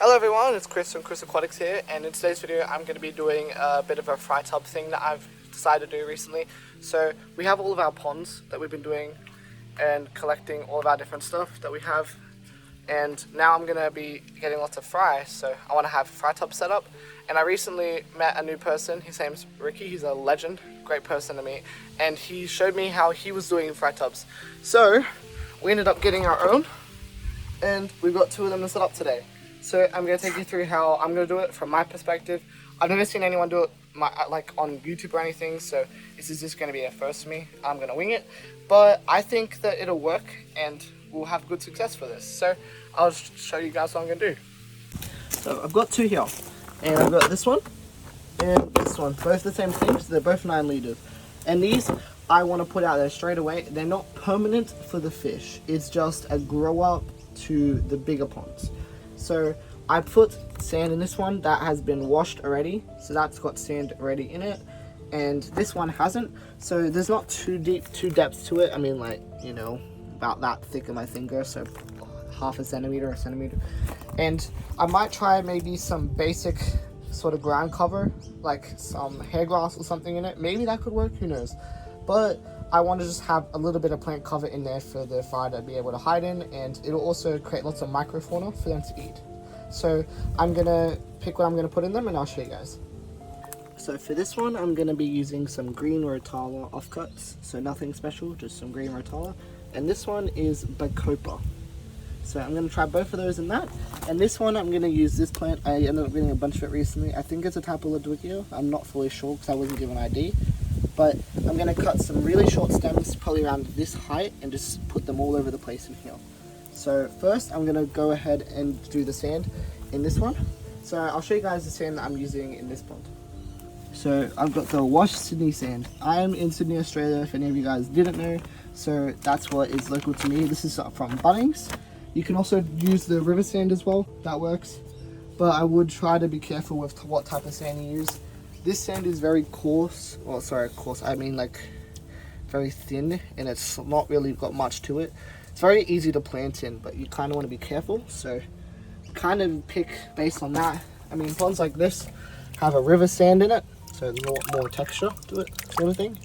Hello everyone, it's Chris from Chris Aquatics here, and in today's video I'm going to be doing a bit of a fry tub thing that I've decided to do recently. So we have all of our ponds that we've been doing and collecting all of our different stuff that we have, and now I'm going to be getting lots of fry, so I want to have a fry tub set up. And I recently met a new person. His name's Ricky. He's a legend, great person to meet, and he showed me how he was doing fry tubs. So we ended up getting our own, and we've got two of them to set up today. So I'm going to take you through how I'm going to do it from my perspective. I've never seen anyone do it like on YouTube or anything, so this is just going to be a first for me. I'm going to wing it, but I think that it'll work and we'll have good success for this. So I'll show you guys what I'm going to do. So I've got two here, and I've got this one and this one, both the same thing, so they're both 9 liters. And these I want to put out there straight away. They're not permanent for the fish, it's just a grow up to the bigger ponds. So I put sand in this one that has been washed already, so that's got sand already in it, and this one hasn't, so there's not too depths to it. I mean, like, you know, about that thick of my finger, so half a centimeter, and I might try maybe some basic sort of ground cover, like some hair grass or something in it. Maybe that could work, who knows. But I want to just have a little bit of plant cover in there for the fry to be able to hide in, and it'll also create lots of microfauna for them to eat. So I'm gonna pick what I'm gonna put in them, and I'll show you guys. So for this one, I'm gonna be using some green rotala offcuts, so nothing special, just some green rotala. And this one is bacopa. So I'm gonna try both of those in that. And this one, I'm gonna use this plant. I ended up getting a bunch of it recently. I think it's a type of Leopard. I'm not fully sure because I wasn't given ID. But I'm going to cut some really short stems, probably around this height, and just put them all over the place in here. So first I'm going to go ahead and do the sand in this one. So I'll show you guys the sand that I'm using in this pond. So I've got the washed Sydney sand. I'm in Sydney, Australia, if any of you guys didn't know. So that's what is local to me. This is from Bunnings. You can also use the river sand as well, that works. But I would try to be careful with what type of sand you use. This sand is very coarse, I mean like very thin, and it's not really got much to it. It's very easy to plant in, but you kind of want to be careful, so kind of pick based on that. I mean, ponds like this have a river sand in it, so there's more texture to it, sort of thing.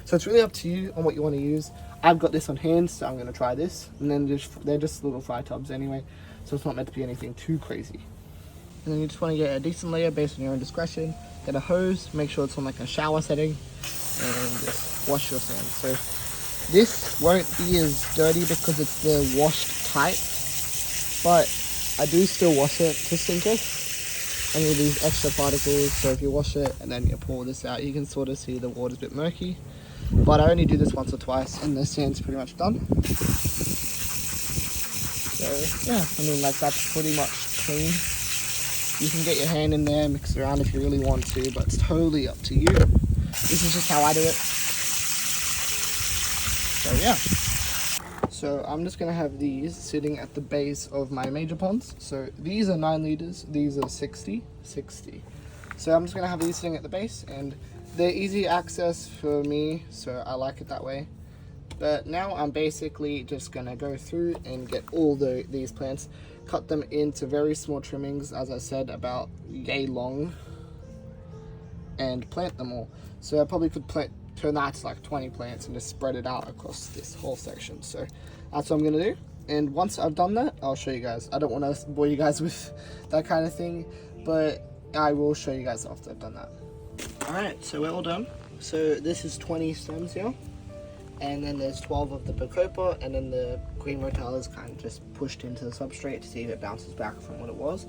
So it's really up to you on what you want to use. I've got this on hand, so I'm going to try this, and then they're just little fry tubs anyway, so it's not meant to be anything too crazy. And then you just want to get a decent layer based on your own discretion. Get a hose, make sure it's on like a shower setting, and just wash your sand. So this won't be as dirty because it's the washed type, but I do still wash it just in case any of these extra particles. So if you wash it and then you pour this out, you can sort of see the water's a bit murky, but I only do this once or twice and the sand's pretty much done. So yeah, I mean, like, that's pretty much clean. You can get your hand in there, mix it around if you really want to, but it's totally up to you. This is just how I do it. So yeah. So I'm just gonna have these sitting at the base of my major ponds. So these are 9 liters, these are 60. So I'm just gonna have these sitting at the base, and they're easy access for me, so I like it that way. But now I'm basically just gonna go through and get all these plants, cut them into very small trimmings, as I said, about yay long, and plant them all. So I probably could turn that to like 20 plants and just spread it out across this whole section. So that's what I'm gonna do. And once I've done that, I'll show you guys. I don't want to bore you guys with that kind of thing, but I will show you guys after I've done that. Alright, so we're all done. So this is 20 stems here. And then there's 12 of the bacopa, and then the green rotala is kind of just pushed into the substrate to see if it bounces back from what it was.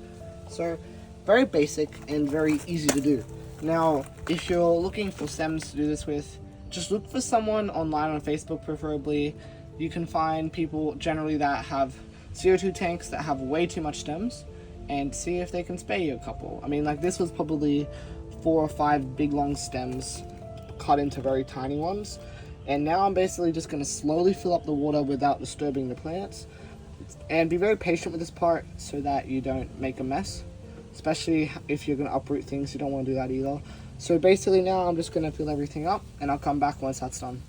So very basic and very easy to do. Now, if you're looking for stems to do this with, just look for someone online on Facebook preferably. You can find people generally that have CO2 tanks that have way too much stems, and see if they can spare you a couple. I mean, like, this was probably 4 or 5 big long stems cut into very tiny ones. And now I'm basically just going to slowly fill up the water without disturbing the plants. And be very patient with this part so that you don't make a mess. Especially if you're going to uproot things, you don't want to do that either. So basically now I'm just going to fill everything up, and I'll come back once that's done.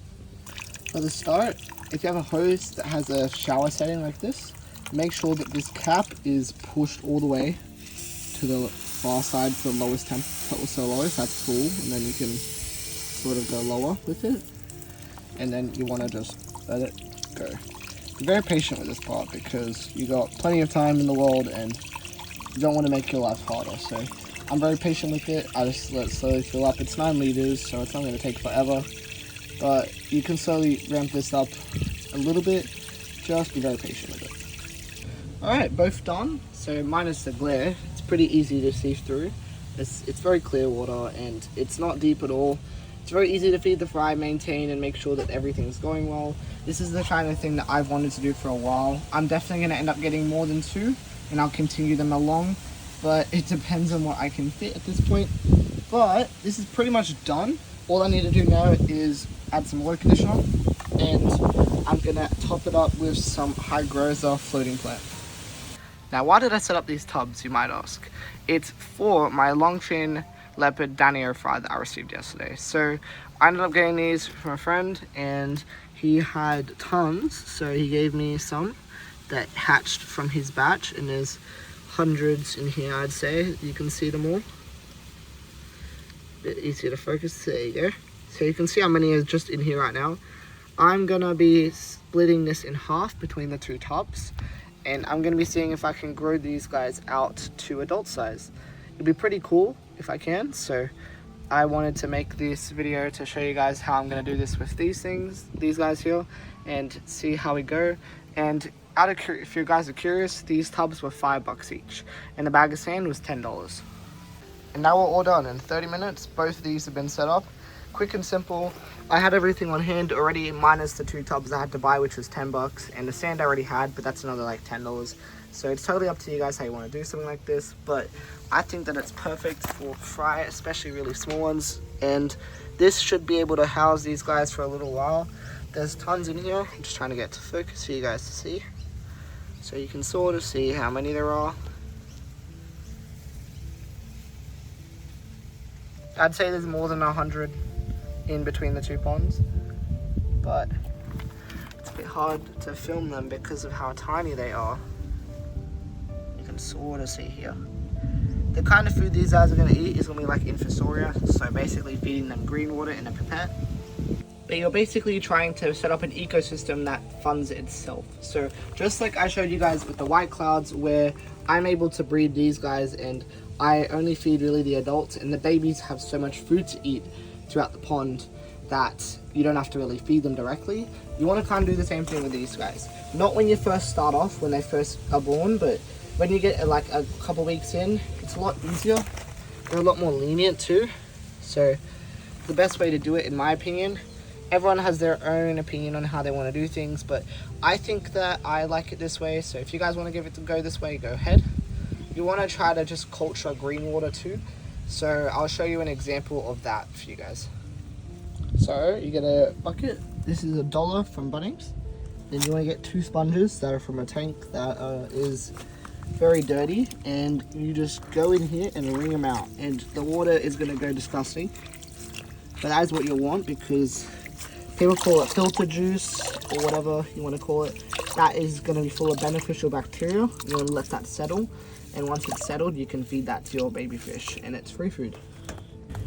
For the start, if you have a hose that has a shower setting like this, make sure that this cap is pushed all the way to the far side to the lowest temp, so lowest, that's full, and then you can sort of go lower with it, and then you want to just let it go. Be very patient with this part because you got plenty of time in the world and you don't want to make your life harder. So I'm very patient with it. I just let it slowly fill up. It's 9 liters, so it's not going to take forever, but you can slowly ramp this up a little bit. Just be very patient with it. Alright, both done. So minus the glare, it's pretty easy to see through. It's very clear water and it's not deep at all. It's very easy to feed the fry, maintain, and make sure that everything's going well. This is the kind of thing that I've wanted to do for a while. I'm definitely going to end up getting more than 2, and I'll continue them along, but it depends on what I can fit at this point. But this is pretty much done. All I need to do now is add some water conditioner, and I'm going to top it up with some Hygrosa floating plant. Now, why did I set up these tubs, you might ask? It's for my longfin Leopard Danio fry that I received yesterday. So I ended up getting these from a friend, and he had tons, so he gave me some that hatched from his batch, and there's hundreds in here, I'd say. You can see them all. Bit easier to focus. There you go. So you can see how many is just in here right now. I'm gonna be splitting this in half between the 2 tubs, and I'm gonna be seeing if I can grow these guys out to adult size. It'd be pretty cool if I can, so I wanted to make this video to show you guys how I'm going to do this with these guys here, and see how we go. And if you guys are curious, these tubs were $5 each, and the bag of sand was $10. And now we're all done. In 30 minutes, both of these have been set up. Quick and simple. I had everything on hand already, minus the 2 tubs I had to buy, which was $10, and the sand I already had, but that's another like $10. So it's totally up to you guys how you want to do something like this, but I think that it's perfect for fry, especially really small ones, and this should be able to house these guys for a little while. There's tons in here. I'm just trying to get to focus for you guys to see, so you can sort of see how many there are. I'd say there's more than 100 in between the 2 ponds, but it's a bit hard to film them because of how tiny they are. You can sort of see here. The kind of food these guys are going to eat is going to be like infusoria, so basically feeding them green water in a pipette. But you're basically trying to set up an ecosystem that funds itself. So just like I showed you guys with the white clouds, where I'm able to breed these guys and I only feed really the adults, and the babies have so much food to eat throughout the pond that you don't have to really feed them directly. You want to kind of do the same thing with these guys. Not when you first start off, when they first are born, but when you get like a couple weeks in, it's a lot easier. They're a lot more lenient too. So the best way to do it, in my opinion, everyone has their own opinion on how they want to do things, but I think that I like it this way. So if you guys want to give it to go this way, go ahead. You want to try to just culture green water too. So I'll show you an example of that for you guys. So you get a bucket. This is $1 from Bunnings. Then you want to get 2 sponges that are from a tank that is very dirty, and you just go in here and wring them out, and the water is going to go disgusting, but that is what you want, because people call it filter juice or whatever you want to call it. That is going to be full of beneficial bacteria. You want to let that settle, and once it's settled, you can feed that to your baby fish, and it's free food.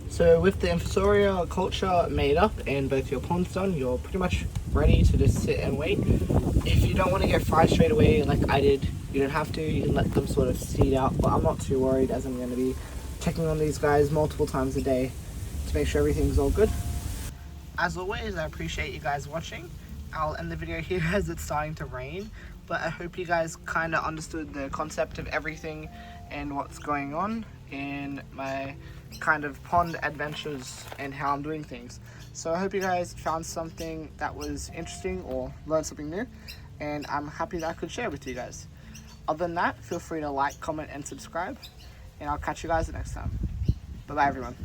So with the infusoria culture made up and both your ponds done, you're pretty much ready to just sit and wait. If you don't want to get fried straight away like I did, you don't have to. You can let them sort of seed out, but I'm not too worried, as I'm going to be checking on these guys multiple times a day to make sure everything's all good. As always, I appreciate you guys watching. I'll end the video here as it's starting to rain, but I hope you guys kind of understood the concept of everything and what's going on in my kind of pond adventures and how I'm doing things. So I hope you guys found something that was interesting or learned something new, and I'm happy that I could share with you guys. Other than that, feel free to like, comment, and subscribe, and I'll catch you guys the next time. Bye bye everyone.